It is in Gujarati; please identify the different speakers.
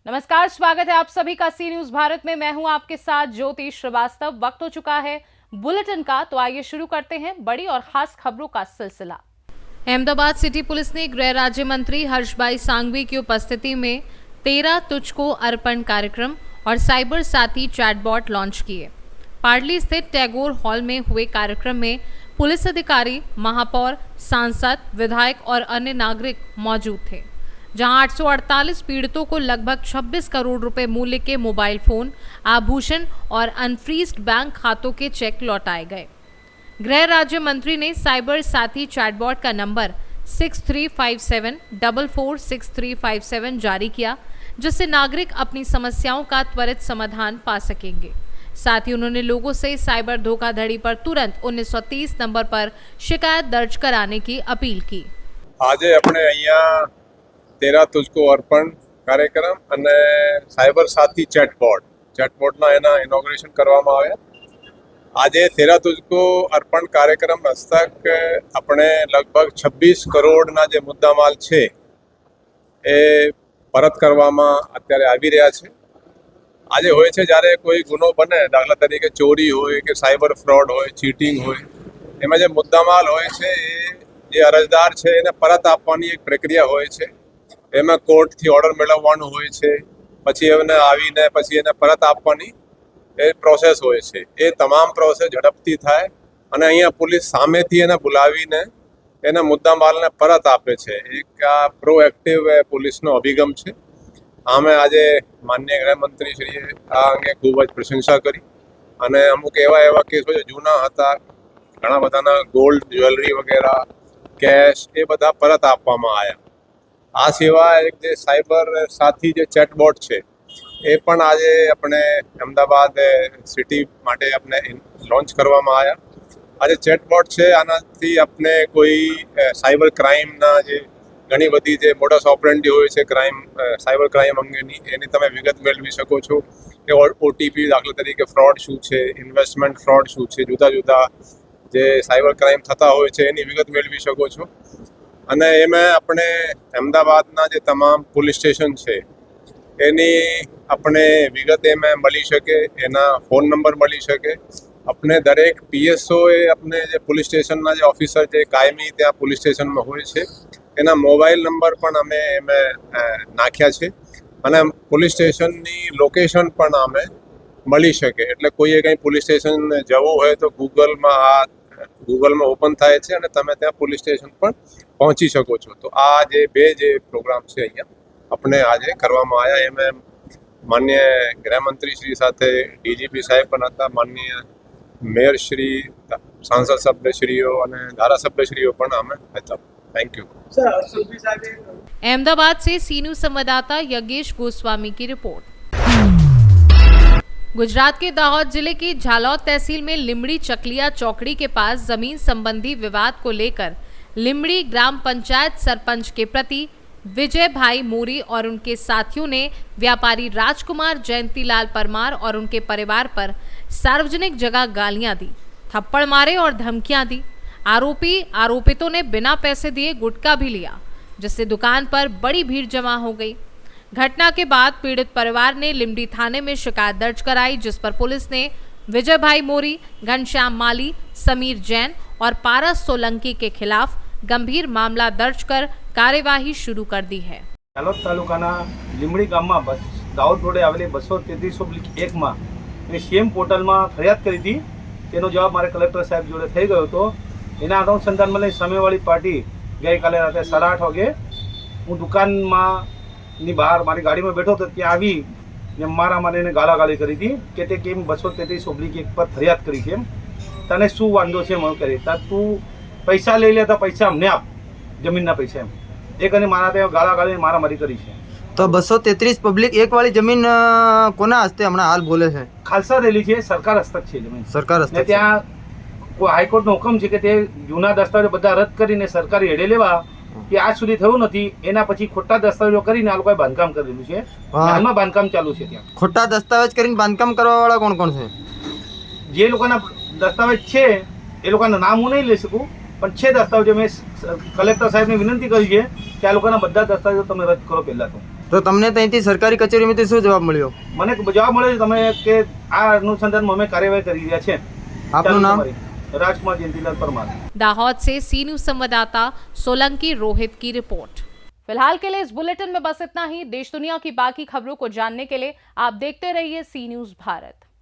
Speaker 1: नमस्कार, स्वागत है आप सभी का सी न्यूज भारत में। मैं हूं आपके साथ ज्योति श्रीवास्तव। वक्त हो चुका है बुलेटिन का, तो आइए शुरू करते हैं बड़ी और खास खबरों का सिलसिला। अहमदाबाद सिटी पुलिस ने गृह राज्य मंत्री हर्षभाई सांघवी की उपस्थिति में 13 तुझको अर्पण कार्यक्रम और साइबर साथी चैटबॉट लॉन्च किए। पाडली स्थित टैगोर हॉल में हुए कार्यक्रम में पुलिस अधिकारी, महापौर, सांसद, विधायक और अन्य नागरिक मौजूद थे, जहां 848 पीड़ितों को लगभग 26 करोड़ रुपए मूल्य के मोबाइल फोन, आभूषण और अनफ्रीज्ड बैंक खातों के चेक लौटाए गए। गृह राज्य मंत्री ने साइबर साथी चैटबॉट का नंबर 6357446357 जारी किया, जिससे नागरिक अपनी समस्याओं का त्वरित समाधान पा सकेंगे। साथ ही उन्होंने लोगों से साइबर धोखाधड़ी पर तुरंत 1930 नंबर पर शिकायत दर्ज कराने की अपील की।
Speaker 2: आज अपने अहिया 13 तुझको અર્પણ કાર્યક્રમ અને સાયબર સાથી ચેટબોટના એના ઇનોગ્રેશન કરવામાં આવ્યા। આજે 13 तुझको અર્પણ કાર્યક્રમ હસ્તક આપણે લગભગ 26 કરોડના જે મુદ્દામાલ છે એ પરત કરવામાં અત્યારે આવી રહ્યા છે। આજે હોય છે જ્યારે કોઈ ગુનો બને, દાખલા તરીકે ચોરી હોય કે સાયબર ફ્રોડ હોય, ચીટિંગ હોય, એમાં જે મુદ્દામાલ હોય છે એ જે અરજદાર છે એને પરત આપવાની એક પ્રક્રિયા હોય છે। એમાં કોર્ટથી ઓર્ડર મેળવવાનું હોય છે, પછી એને આવીને પછી એને પરત આપવાની એ પ્રોસેસ હોય છે। એ તમામ પ્રોસેસ ઝડપથી થાય અને અહીંયા પોલીસ સામેથી એને બોલાવીને એના મુદ્દામાલને પરત આપે છે। એક આ પ્રોએક્ટિવ પોલીસનો અભિગમ છે। આમે આજે માનનીય ગૃહમંત્રીશ્રીએ આ અંગે ખૂબ જ પ્રશંસા કરી અને અમુક એવા કેસો જે જૂના હતા, ઘણા બધાના ગોલ્ડ, જ્વેલરી વગેરે, કેશ એ બધા પરત આપવામાં આવ્યા। આ સિવાય એક જે સાયબર સાથી જે ચેટબોટ છે એ પણ આજે આપણે અમદાવાદ સિટી માટે આપણે લોન્ચ કરવામાં આવ્યા। આજે ચેટબોટ છે, આનાથી આપણે કોઈ સાયબર ક્રાઇમના જે ઘણી બધી જે મોડસ ઓપરેન્ડી હોય છે સાયબર ક્રાઇમ અંગેની, એની તમે વિગત મેળવી શકો છો કે ઓટીપી, દાખલા તરીકે ફ્રોડ શું છે, ઇન્વેસ્ટમેન્ટ ફ્રોડ શું છે, જુદા જુદા જે સાયબર ક્રાઇમ થતા હોય છે એની વિગત મેળવી શકો છો। અને એમાં આપણે અમદાવાદના જે તમામ પોલીસ સ્ટેશન છે એની આપણે વિગત એમાં મળી શકે, એના ફોન નંબર મળી શકે। આપણે દરેક પીએસઓએ આપણે જે પોલીસ સ્ટેશનના જે ઓફિસર જે કાયમી ત્યાં પોલીસ સ્ટેશનમાં હોય છે એના મોબાઈલ નંબર પણ અમે એમાં નાખ્યા છે અને પોલીસ સ્ટેશનની લોકેશન પણ અમે મળી શકે। એટલે કોઈએ કંઈ પોલીસ સ્ટેશન જવું હોય તો ગૂગલમાં ઓપન થાય છે અને તમે ત્યાં પોલીસ સ્ટેશન પણ પહોંચી શકો છો। તો આ જે બે જે પ્રોગ્રામ છે અહીંયા આપણે આજે કરવામાં આવ્યા। એમાં માનનીય ગૃહમંત્રીશ્રી સાથે ડીજીપી સાહેબ પણ હતા, માનનીય મેયરશ્રી, સાંસદ સભ્યશ્રીઓ અને ધારાસભ્યશ્રીઓ પણ અમે હતા। Thank you.
Speaker 1: अहमदाबाद से सी न्यूज संवाददाता यज्ञेश गोस्वामी की रिपोर्ट। गुजरात के दाहोद जिले की झालौद तहसील में लिमड़ी चकलिया चौकड़ी के पास जमीन संबंधी विवाद को लेकर लिमड़ी ग्राम पंचायत सरपंच के प्रति विजय भाई मोरी और उनके साथियों ने व्यापारी राजकुमार जयंतीलाल परमार और उनके परिवार पर सार्वजनिक जगह गालियां दी, थप्पड़ मारे और धमकियां दी। आरोपितों ने बिना पैसे दिए गुटखा भी लिया, जिससे दुकान पर बड़ी भीड़ जमा हो गई। घटना के बाद पीड़ित परिवार ने लिमड़ी थाने में शिकायत दर्ज कराई, जिस पर पुलिस ने विजय भाई मोरी, घनश्याम माली, समीर जैन और पारस सोलंकी के खिलाफ गंभीर मामला दर्ज कर कार्यवाही शुरू कर दी है।
Speaker 3: झालोद तालुकाना લીમડી ગામમાં દાહોદ રોડે આવેલી 233/1 માં સીએમ પોર્ટલમાં ફરિયાદ કરી હતી। તેનો જવાબ મારે કલેક્ટર સાહેબ જોડે થઈ ગયો હતો। એના અનુસંધાનમાં લઈ સામેવાળી પાર્ટી ગઈકાલે રાતે 8:30 વાગે હું દુકાનની બહાર મારી ગાડીમાં બેઠો તો ત્યાં આવી ને મારાને ગાળાગાળી કરી હતી કે તે કેમ 233/1 પર ફરિયાદ કરી, કેમ તને શું વાંધો છે મને કરી, તું પૈસા લઈ લે તો પૈસા અમને આપ, જમીનના પૈસા એમ એ કરીને મારા ત્યાં ગાળાગાળી મારામારી કરી છે।
Speaker 4: તો 233/1 વાળી જમીન કોના હસ્તે હમણાં હાલ બોલે છે?
Speaker 3: ખાલસા રેલી છે, સરકાર હસ્તક છે જમીન,
Speaker 4: સરકાર હસ્તક।
Speaker 3: ત્યાં કોઈ હાઈકોર્ટનો હુકમ છે કે તે જૂના દસ્તાવેજો બધા રદ કરીને સરકારી હેડે લેવા કે આજ સુધી થયું નથી। એના પછી ખોટા દસ્તાવેજો કરીને આ લોકોએ બાંધકામ કરેલું છે, હાલમાં બાંધકામ ચાલુ છે। ત્યાં
Speaker 4: ખોટા દસ્તાવેજ કરીને બાંધકામ કરવા વાળા કોણ કોણ છે?
Speaker 3: જે લોકોના દસ્તાવેજ છે એ લોકોના નામ હું નહીં લઈ શકું, પણ છે દસ્તાવેજો. મેં કલેક્ટર સાહેબને વિનંતી કરી છે કે આ લોકોના બધા દસ્તાવેજો તમે રદ કરો પહેલાં
Speaker 4: તો તમને ત્યાંથી સરકારી કચેરીમાંથી શું જવાબ મળ્યો?
Speaker 3: મને જવાબ મળે છે તમે કે આ અનુસંધાનમાં અમે કાર્યવાહી કરી રહ્યા છે.
Speaker 4: આપનું નામ?
Speaker 3: राजकुमार जयंतीलाल परमार।
Speaker 1: दाहोद से सी न्यूज संवाददाता सोलंकी रोहित की रिपोर्ट। फिलहाल के लिए इस बुलेटिन में बस इतना ही। देश दुनिया की बाकी खबरों को जानने के लिए आप देखते रहिए सी न्यूज भारत।